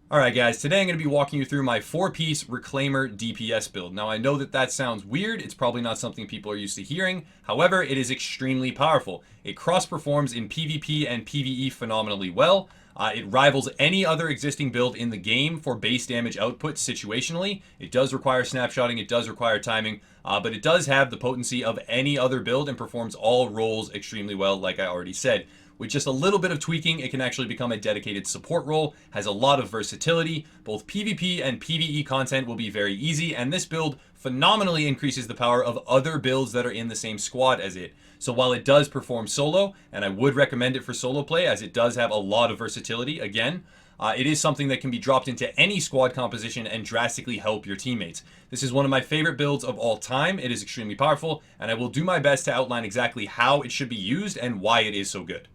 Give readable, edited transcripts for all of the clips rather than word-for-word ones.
Alright guys, today I'm going to be walking you through my 4-piece Reclaimer DPS build. Now I know that that sounds weird, it's probably not something people are used to hearing, however it is extremely powerful. It cross-performs in PvP and PvE phenomenally well. It rivals any other existing build in the game for base damage output situationally. It does require snapshotting, it does require timing, but it does have the potency of any other build and performs all roles extremely well like I already said. With just a little bit of tweaking, it can actually become a dedicated support role, has a lot of versatility, both PvP and PvE content will be very easy, and this build phenomenally increases the power of other builds that are in the same squad as it. So while it does perform solo, and I would recommend it for solo play as it does have a lot of versatility, again, it is something that can be dropped into any squad composition and drastically help your teammates. This is one of my favorite builds of all time. It is extremely powerful, and I will do my best to outline exactly how it should be used and why it is so good.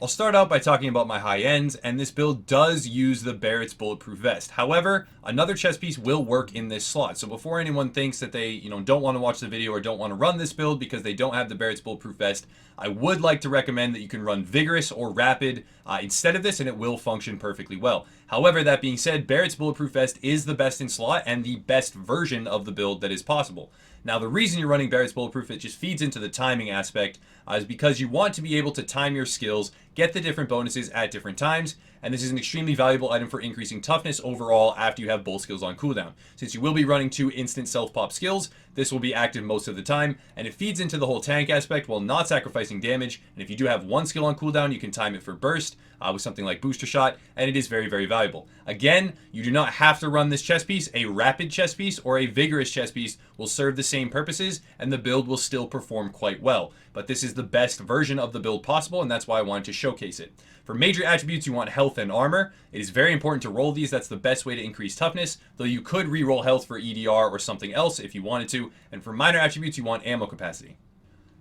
I'll start out by talking about my high ends, and this build does use the Barrett's Bulletproof Vest. However, another chest piece will work in this slot. So before anyone thinks that they, don't want to watch the video or don't want to run this build because they don't have the Barrett's Bulletproof Vest, I would like to recommend that you can run Vigorous or Rapid instead of this, and it will function perfectly well. However, that being said, Barrett's Bulletproof Vest is the best in slot and the best version of the build that is possible. Now, the reason you're running Barrett's Bulletproof, it just feeds into the timing aspect, is because you want to be able to time your skills, get the different bonuses at different times, and this is an extremely valuable item for increasing toughness overall after you have both skills on cooldown. Since you will be running 2 instant self-pop skills, this will be active most of the time, and it feeds into the whole tank aspect while not sacrificing damage, and if you do have 1 skill on cooldown, you can time it for burst with something like Booster Shot, and it is very, very valuable. Again, you do not have to run this chest piece. A Rapid chest piece or a Vigorous chest piece will serve the same purposes, and the build will still perform quite well. But this is the best version of the build possible, and that's why I wanted to showcase it. For major attributes, you want health and armor. It is very important to roll these. That's the best way to increase toughness, though you could re-roll health for EDR or something else if you wanted to. And for minor attributes, you want ammo capacity.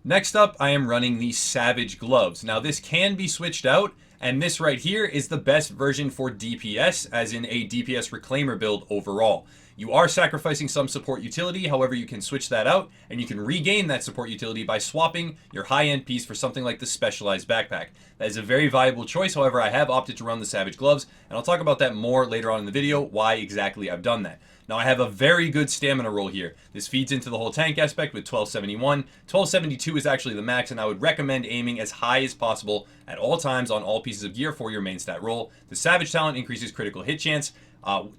Next up, I am running the Savage Gloves. Now, this can be switched out, and this right here is the best version for DPS, as in a DPS Reclaimer build overall. You are sacrificing some support utility, however you can switch that out, and you can regain that support utility by swapping your high-end piece for something like the Specialized Backpack. That is a very valuable choice, however I have opted to run the Savage Gloves, and I'll talk about that more later on in the video, why exactly I've done that. Now I have a very good stamina roll here. This feeds into the whole tank aspect with 1271. 1272 is actually the max, and I would recommend aiming as high as possible at all times on all pieces of gear for your main stat roll. The Savage talent increases critical hit chance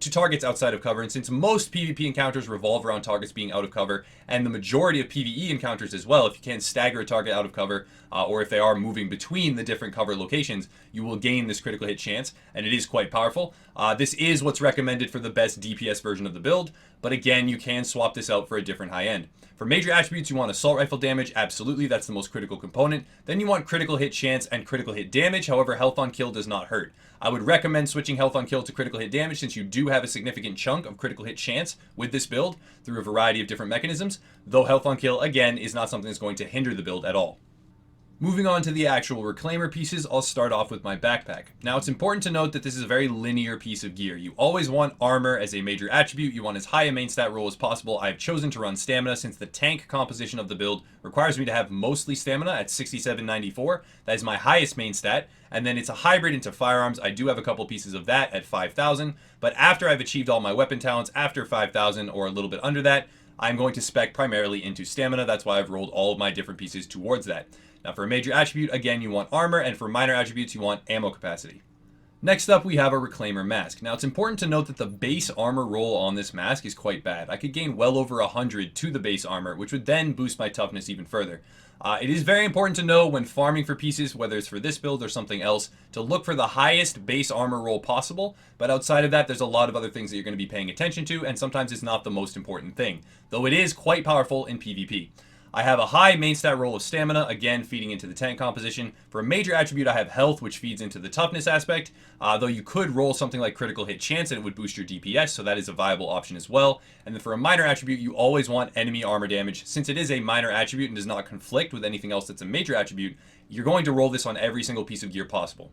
to targets outside of cover, and since most PvP encounters revolve around targets being out of cover, and the majority of PvE encounters as well, if you can stagger a target out of cover, or if they are moving between the different cover locations, you will gain this critical hit chance, and it is quite powerful. This is what's recommended for the best DPS version of the build, but again, you can swap this out for a different high end. For major attributes, you want assault rifle damage, absolutely, that's the most critical component. Then you want critical hit chance and critical hit damage, however, health on kill does not hurt. I would recommend switching health on kill to critical hit damage since you do have a significant chunk of critical hit chance with this build through a variety of different mechanisms, though health on kill, again, is not something that's going to hinder the build at all. Moving on to the actual Reclaimer pieces, I'll start off with my backpack. Now, it's important to note that this is a very linear piece of gear. You always want armor as a major attribute. You want as high a main stat roll as possible. I have chosen to run stamina since the tank composition of the build requires me to have mostly stamina at 6794. That is my highest main stat. And then it's a hybrid into firearms. I do have a couple pieces of that at 5000. But after I've achieved all my weapon talents, after 5000 or a little bit under that, I'm going to spec primarily into stamina. That's why I've rolled all of my different pieces towards that. Now for a major attribute, again, you want armor, and for minor attributes, you want ammo capacity. Next up, we have a Reclaimer mask. Now it's important to note that the base armor roll on this mask is quite bad. I could gain well over 100 to the base armor, which would then boost my toughness even further. It is very important to know when farming for pieces, whether it's for this build or something else, to look for the highest base armor roll possible, but outside of that, there's a lot of other things that you're going to be paying attention to, and sometimes it's not the most important thing, though it is quite powerful in PvP. I have a high main stat roll of stamina, again feeding into the tank composition. For a major attribute, I have health, which feeds into the toughness aspect, though you could roll something like critical hit chance and it would boost your DPS, so that is a viable option as well. And then for a minor attribute, you always want enemy armor damage. Since it is a minor attribute and does not conflict with anything else that's a major attribute, you're going to roll this on every single piece of gear possible.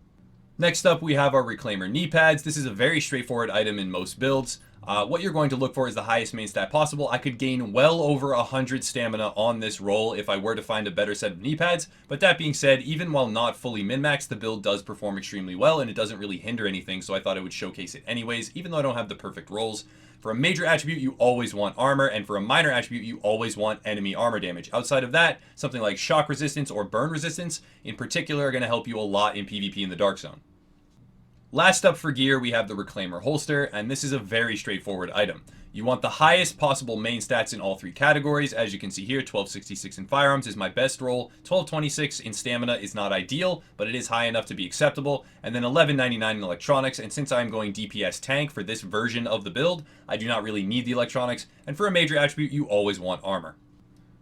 Next up, we have our Reclaimer knee pads. This is a very straightforward item in most builds. What you're going to look for is the highest main stat possible. I could gain well over 100 stamina on this roll if I were to find a better set of knee pads. But that being said, even while not fully min-maxed, the build does perform extremely well and it doesn't really hinder anything, so I thought I would showcase it anyways, even though I don't have the perfect rolls. For a major attribute, you always want armor, and for a minor attribute, you always want enemy armor damage. Outside of that, something like shock resistance or burn resistance, in particular, are going to help you a lot in PvP in the Dark Zone. Last up for gear, we have the Reclaimer holster, and this is a very straightforward item. You want the highest possible main stats in all three categories. As you can see here, 1266 in firearms is my best roll. 1226 in stamina is not ideal, but it is high enough to be acceptable. And then 1199 in electronics, and since I'm going DPS tank for this version of the build, I do not really need the electronics. And for a major attribute, you always want armor.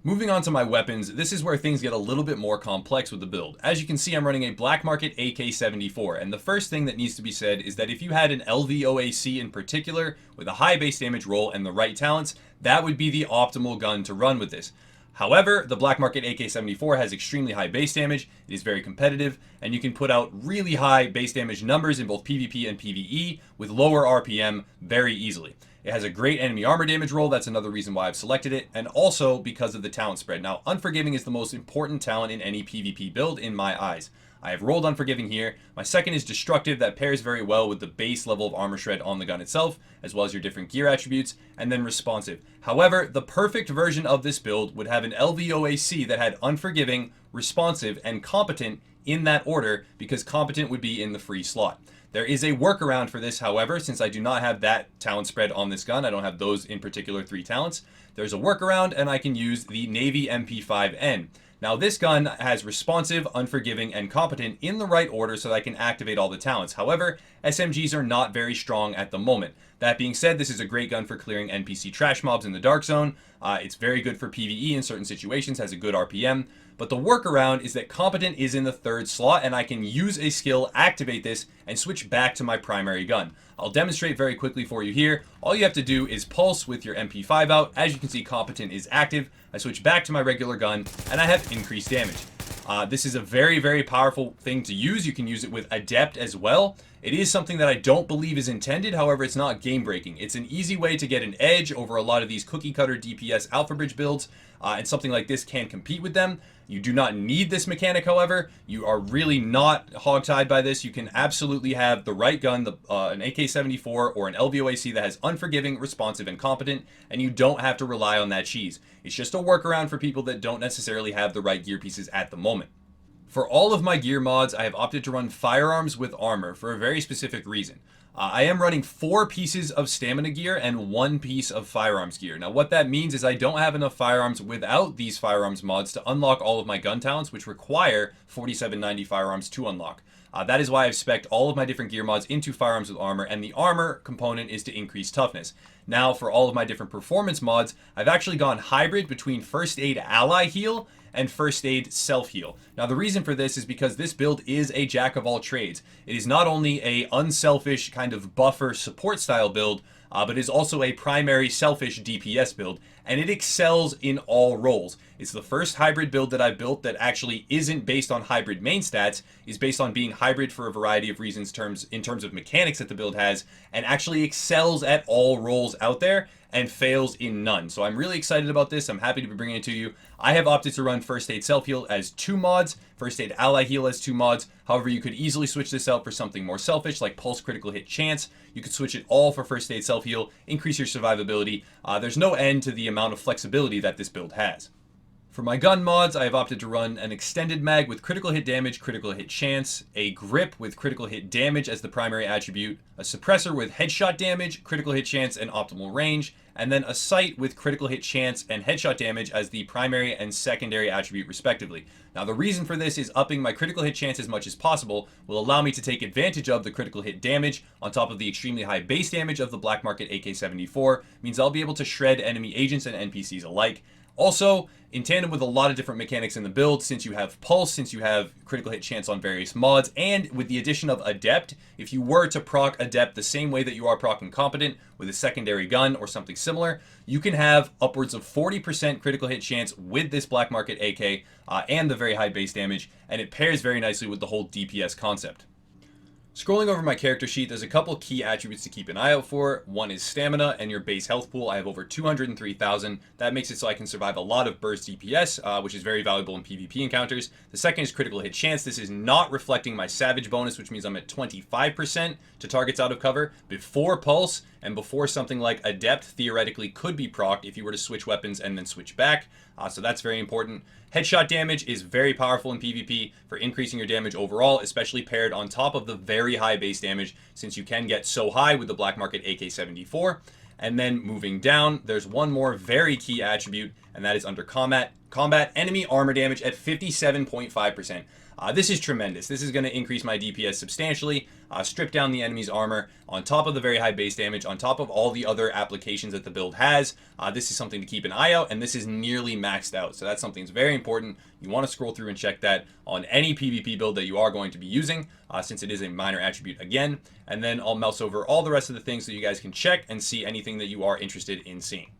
Moving on to my weapons, this is where things get a little bit more complex with the build. As you can see, I'm running a Black Market AK-74, and the first thing that needs to be said is that if you had an LVOAC in particular, with a high base damage roll and the right talents, that would be the optimal gun to run with this. However, the Black Market AK-74 has extremely high base damage, it is very competitive, and you can put out really high base damage numbers in both PvP and PvE with lower RPM very easily. It has a great enemy armor damage roll, that's another reason why I've selected it, and also because of the talent spread. Now, Unforgiving is the most important talent in any PvP build in my eyes. I have rolled Unforgiving here. My second is Destructive, that pairs very well with the base level of armor shred on the gun itself, as well as your different gear attributes, and then Responsive. However, the perfect version of this build would have an LVOAC that had Unforgiving, Responsive, and Competent in that order, because Competent would be in the free slot. There is a workaround for this, however, since I do not have that talent spread on this gun. I don't have those in particular three talents. There's a workaround, and I can use the Navy MP5N. Now, this gun has Responsive, Unforgiving, and Competent in the right order so that I can activate all the talents. However, SMGs are not very strong at the moment. That being said, this is a great gun for clearing NPC trash mobs in the Dark Zone. It's very good for PvE in certain situations, has a good RPM. But the workaround is that Competent is in the third slot, and I can use a skill, activate this, and switch back to my primary gun. I'll demonstrate very quickly for you here. All you have to do is pulse with your MP5 out. As you can see, Competent is active. I switch back to my regular gun, and I have increased damage. This is a very, very powerful thing to use. You can use it with Adept as well. It is something that I don't believe is intended, however, it's not game-breaking. It's an easy way to get an edge over a lot of these cookie-cutter DPS Alpha Bridge builds, and something like this can compete with them. You do not need this mechanic, however. You are really not hogtied by this. You can absolutely have the right gun, an AK-74 or an LVOAC that has Unforgiving, Responsive, and Competent, and you don't have to rely on that cheese. It's just a workaround for people that don't necessarily have the right gear pieces at the moment. For all of my gear mods, I have opted to run firearms with armor for a very specific reason. I am running 4 pieces of stamina gear and 1 piece of firearms gear. Now what that means is I don't have enough firearms without these firearms mods to unlock all of my gun talents, which require 4790 firearms to unlock. That is why I've spec'd all of my different gear mods into firearms with armor, and the armor component is to increase toughness. Now for all of my different performance mods, I've actually gone hybrid between First Aid Ally Heal and First Aid Self-Heal. Now the reason for this is because this build is a jack of all trades. It is not only a unselfish kind of buffer support style build, but is also a primary selfish DPS build, and it excels in all roles. It's the first hybrid build that I've built that actually isn't based on hybrid main stats, is based on being hybrid for a variety of reasons in terms of mechanics that the build has, and actually excels at all roles out there and fails in none. So I'm really excited about this. I'm happy to be bringing it to you. I have opted to run First Aid Self-Heal as 2 mods, First Aid Ally Heal as 2 mods. However, you could easily switch this out for something more selfish like Pulse Critical Hit Chance. You could switch it all for First Aid Self-Heal, increase your survivability. There's no end to the amount of flexibility that this build has. For my gun mods, I have opted to run an extended mag with critical hit damage, critical hit chance, a grip with critical hit damage as the primary attribute, a suppressor with headshot damage, critical hit chance, and optimal range, and then a sight with critical hit chance and headshot damage as the primary and secondary attribute respectively. Now the reason for this is upping my critical hit chance as much as possible will allow me to take advantage of the critical hit damage on top of the extremely high base damage of the Black Market AK-74, means I'll be able to shred enemy agents and NPCs alike. Also, in tandem with a lot of different mechanics in the build, since you have Pulse, since you have critical hit chance on various mods, and with the addition of Adept, if you were to proc Adept the same way that you are procking Competent with a secondary gun or something similar, you can have upwards of 40% critical hit chance with this Black Market AK and the very high base damage, and it pairs very nicely with the whole DPS concept. Scrolling over my character sheet, there's a couple key attributes to keep an eye out for. One is stamina and your base health pool. I have over 203,000. That makes it so I can survive a lot of burst DPS, which is very valuable in PvP encounters. The second is critical hit chance. This is not reflecting my savage bonus, which means I'm at 25% to targets out of cover before pulse and before something like adept theoretically could be procced if you were to switch weapons and then switch back. So that's very important. Headshot damage is very powerful in PvP for increasing your damage overall, especially paired on top of the very high base damage, since you can get so high with the Black Market AK-74. And then moving down, there's one more very key attribute, and that is under combat enemy armor damage at 57.5%. This is tremendous. This is going to increase my DPS substantially, strip down the enemy's armor, on top of the very high base damage, on top of all the other applications that the build has. This is something to keep an eye out, and this is nearly maxed out. So that's something that's very important. You want to scroll through and check that on any PvP build that you are going to be using, since it is a minor attribute again. And then I'll mouse over all the rest of the things so you guys can check and see anything that you are interested in seeing.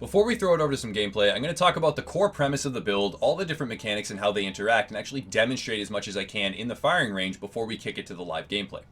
Before we throw it over to some gameplay, I'm going to talk about the core premise of the build, all the different mechanics and how they interact, and actually demonstrate as much as I can in the firing range before we kick it to the live gameplay.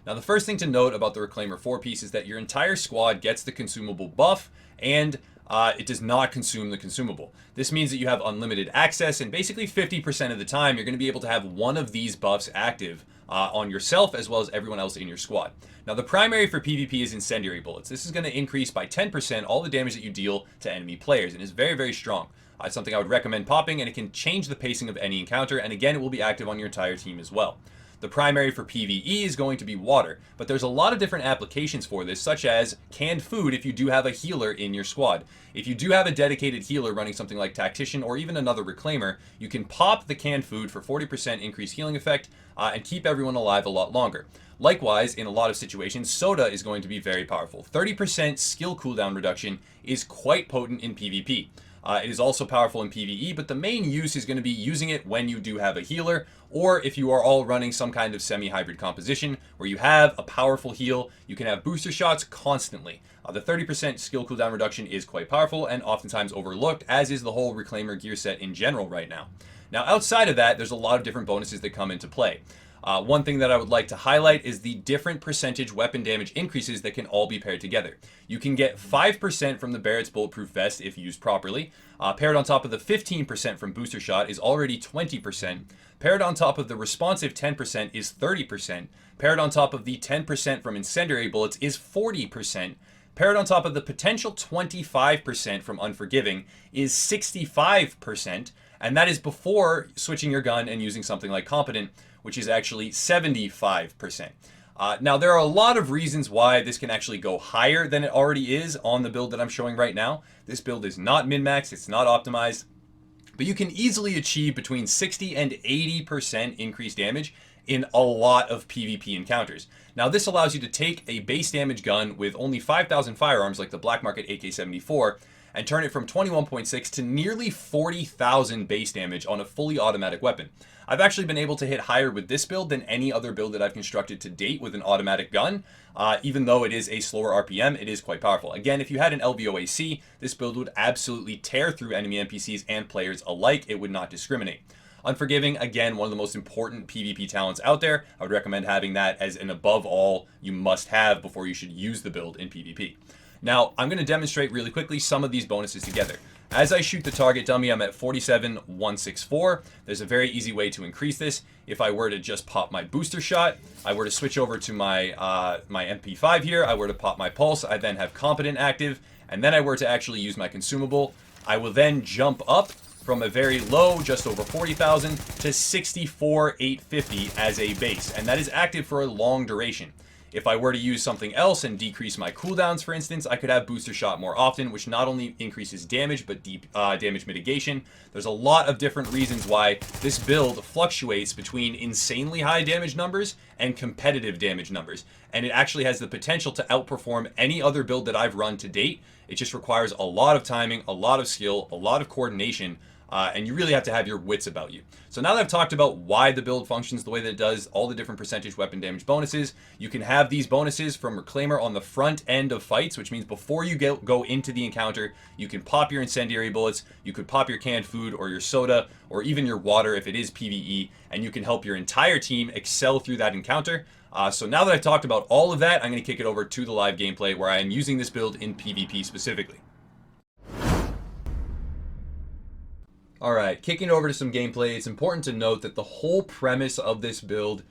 Now, the first thing to note about the Reclaimer 4-piece is that your entire squad gets the consumable buff, and it does not consume the consumable. This means that you have unlimited access, and basically 50% of the time, you're going to be able to have one of these buffs active on yourself as well as everyone else in your squad. Now, the primary for PvP is Incendiary Bullets. This is going to increase by 10% all the damage that you deal to enemy players, and is very, very strong. It's something I would recommend popping, and it can change the pacing of any encounter, and again, it will be active on your entire team as well. The primary for PvE is going to be water, but there's a lot of different applications for this, such as canned food if you do have a healer in your squad. If you do have a dedicated healer running something like Tactician or even another Reclaimer, you can pop the canned food for 40% increased healing effect and keep everyone alive a lot longer. Likewise, in a lot of situations, soda is going to be very powerful. 30% skill cooldown reduction is quite potent in PvP. It is also powerful in PvE, but the main use is going to be using it when you do have a healer, or if you are all running some kind of semi-hybrid composition where you have a powerful heal, you can have booster shots constantly. The 30% skill cooldown reduction is quite powerful and oftentimes overlooked, as is the whole Reclaimer gear set in general right now. Now, outside of that, there's a lot of different bonuses that come into play. One thing that I would like to highlight is the different percentage weapon damage increases that can all be paired together. You can get 5% from the Barrett's Bulletproof Vest if used properly. Paired on top of the 15% from Booster Shot is already 20%. Paired on top of the responsive 10% is 30%. Paired on top of the 10% from Incendiary Bullets is 40%. Paired on top of the potential 25% from Unforgiving is 65%. And that is before switching your gun and using something like Competent, which is actually 75%. Now, there are a lot of reasons why this can actually go higher than it already is on the build that I'm showing right now. This build is not min-max, it's not optimized, but you can easily achieve between 60 and 80% increased damage in a lot of PvP encounters. Now, this allows you to take a base damage gun with only 5,000 firearms like the Black Market AK-74 and turn it from 21.6 to nearly 40,000 base damage on a fully automatic weapon. I've actually been able to hit higher with this build than any other build that I've constructed to date with an automatic gun. Even though it is a slower RPM, it is quite powerful. Again, if you had an LVOAC, this build would absolutely tear through enemy NPCs and players alike. It would not discriminate. Unforgiving, again, one of the most important PvP talents out there. I would recommend having that as an above all you must have before you should use the build in PvP. Now, I'm going to demonstrate really quickly some of these bonuses together. As I shoot the target dummy, I'm at 47,164. There's a very easy way to increase this. If I were to just pop my booster shot, I were to switch over to my my MP5 here, I were to pop my pulse, I then have Competent active, and then I were to actually use my consumable, I will then jump up from a very low, just over 40,000, to 64,850 as a base, and that is active for a long duration. If I were to use something else and decrease my cooldowns, for instance, I could have Booster Shot more often, which not only increases damage, but damage mitigation. There's a lot of different reasons why this build fluctuates between insanely high damage numbers and competitive damage numbers. And it actually has the potential to outperform any other build that I've run to date. It just requires a lot of timing, a lot of skill, a lot of coordination, and you really have to have your wits about you. So now that I've talked about why the build functions the way that it does, all the different percentage weapon damage bonuses, you can have these bonuses from Reclaimer on the front end of fights, which means before you go into the encounter, you can pop your incendiary bullets, you could pop your canned food or your soda, or even your water if it is PvE, and you can help your entire team excel through that encounter. So now that I've talked about all of that, I'm going to kick it over to the live gameplay where I am using this build in PvP specifically. Alright, kicking over to some gameplay, it's important to note that the whole premise of this build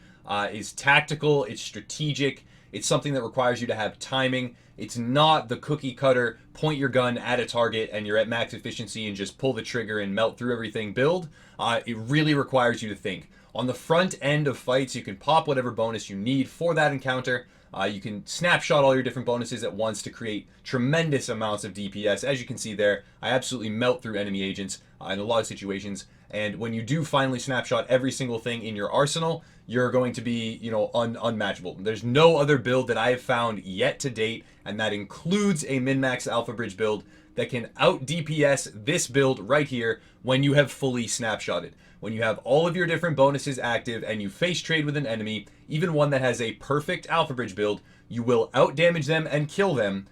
is tactical, it's strategic, it's something that requires you to have timing. It's not the cookie cutter, point your gun at a target and you're at max efficiency and just pull the trigger and melt through everything build. It really requires you to think. On the front end of fights, you can pop whatever bonus you need for that encounter. You can snapshot all your different bonuses at once to create tremendous amounts of DPS. As you can see there, I absolutely melt through enemy agents in a lot of situations. And when you do finally snapshot every single thing in your arsenal, you're going to be, unmatchable. There's no other build that I have found yet to date, and that includes a min-max alpha bridge build that can out DPS this build right here when you have fully snapshotted. When you have all of your different bonuses active and you face trade with an enemy, even one that has a perfect alpha bridge build, you will out damage them and kill them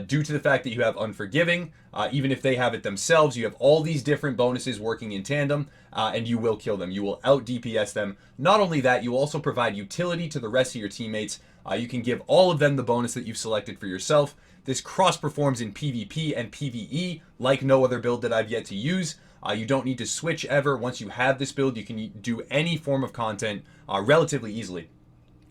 due to the fact that you have Unforgiving. Even if they have it themselves, you have all these different bonuses working in tandem, and you will kill them. You will out DPS them. Not only that, you also provide utility to the rest of your teammates. You can give all of them the bonus that you've selected for yourself. This cross performs in PvP and PvE like no other build that I've yet to use. You don't need to switch ever. Once you have this build, you can do any form of content relatively easily.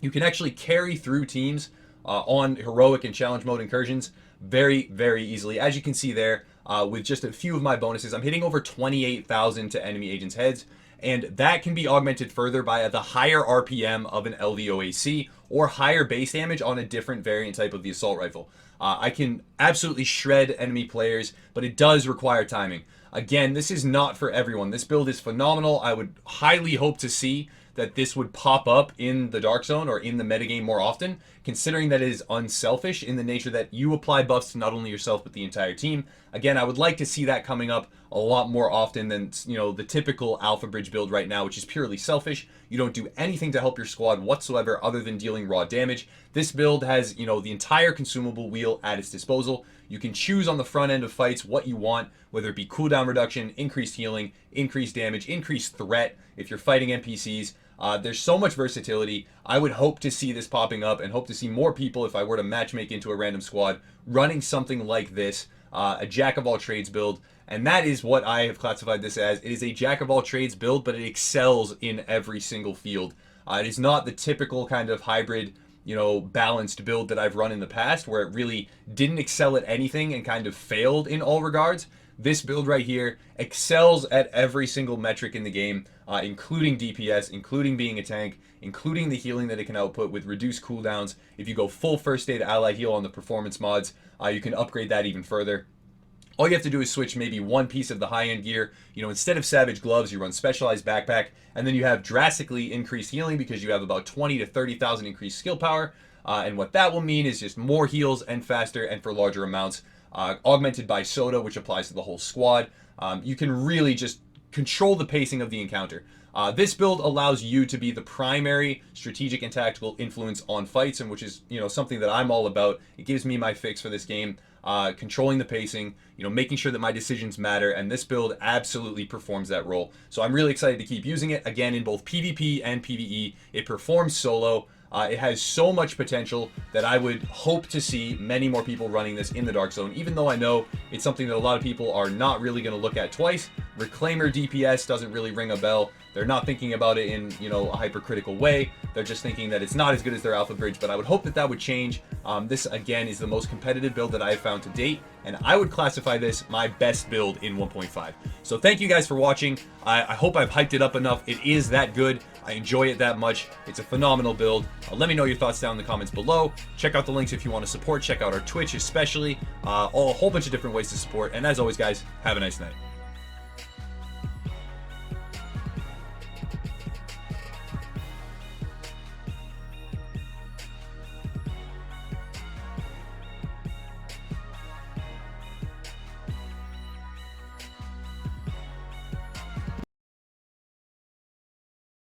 You can actually carry through teams on heroic and challenge mode incursions very, very easily. As you can see there, with just a few of my bonuses, I'm hitting over 28,000 to enemy agents' heads, and that can be augmented further by the higher RPM of an LVOAC or higher base damage on a different variant type of the assault rifle. I can absolutely shred enemy players, but it does require timing. Again, this is not for everyone. This build is phenomenal. I would highly hope to see that this would pop up in the Dark Zone or in the metagame more often, considering that it is unselfish in the nature that you apply buffs to not only yourself but the entire team. Again, I would like to see that coming up a lot more often than, the typical Alpha Bridge build right now, which is purely selfish. You don't do anything to help your squad whatsoever other than dealing raw damage. This build has, the entire consumable wheel at its disposal. You can choose on the front end of fights what you want, whether it be cooldown reduction, increased healing, increased damage, increased threat if you're fighting NPCs. There's so much versatility. I would hope to see this popping up and hope to see more people, if I were to matchmake into a random squad, running something like this, a jack-of-all-trades build. And that is what I have classified this as. It is a jack-of-all-trades build, but it excels in every single field. It is not the typical kind of hybrid, balanced build that I've run in the past, where it really didn't excel at anything and kind of failed in all regards. This build right here excels at every single metric in the game, including DPS, including being a tank, including the healing that it can output with reduced cooldowns. If you go full first aid ally heal on the performance mods, you can upgrade that even further. All you have to do is switch maybe one piece of the high-end gear. Instead of Savage Gloves, you run Specialized Backpack, and then you have drastically increased healing because you have about 20 to 30,000 increased skill power. And what that will mean is just more heals and faster and for larger amounts. Augmented by Soda, which applies to the whole squad. You can really just control the pacing of the encounter. This build allows you to be the primary strategic and tactical influence on fights, and which is something that I'm all about. It gives me my fix for this game. Controlling the pacing, making sure that my decisions matter, and this build absolutely performs that role. So I'm really excited to keep using it, again, in both PvP and PvE. It performs solo. It has so much potential that I would hope to see many more people running this in the Dark Zone, even though I know it's something that a lot of people are not really going to look at twice. Reclaimer DPS doesn't really ring a bell. They're not thinking about it in, a hypercritical way. They're just thinking that it's not as good as their Alpha Bridge, but I would hope that that would change. This, again, is the most competitive build that I have found to date, and I would classify this my best build in 1.5. So thank you guys for watching. I hope I've hyped it up enough. It is that good. I enjoy it that much. It's a phenomenal build. Let me know your thoughts down in the comments below. Check out the links if you want to support. Check out our Twitch especially. A whole bunch of different ways to support. And as always, guys, have a nice night.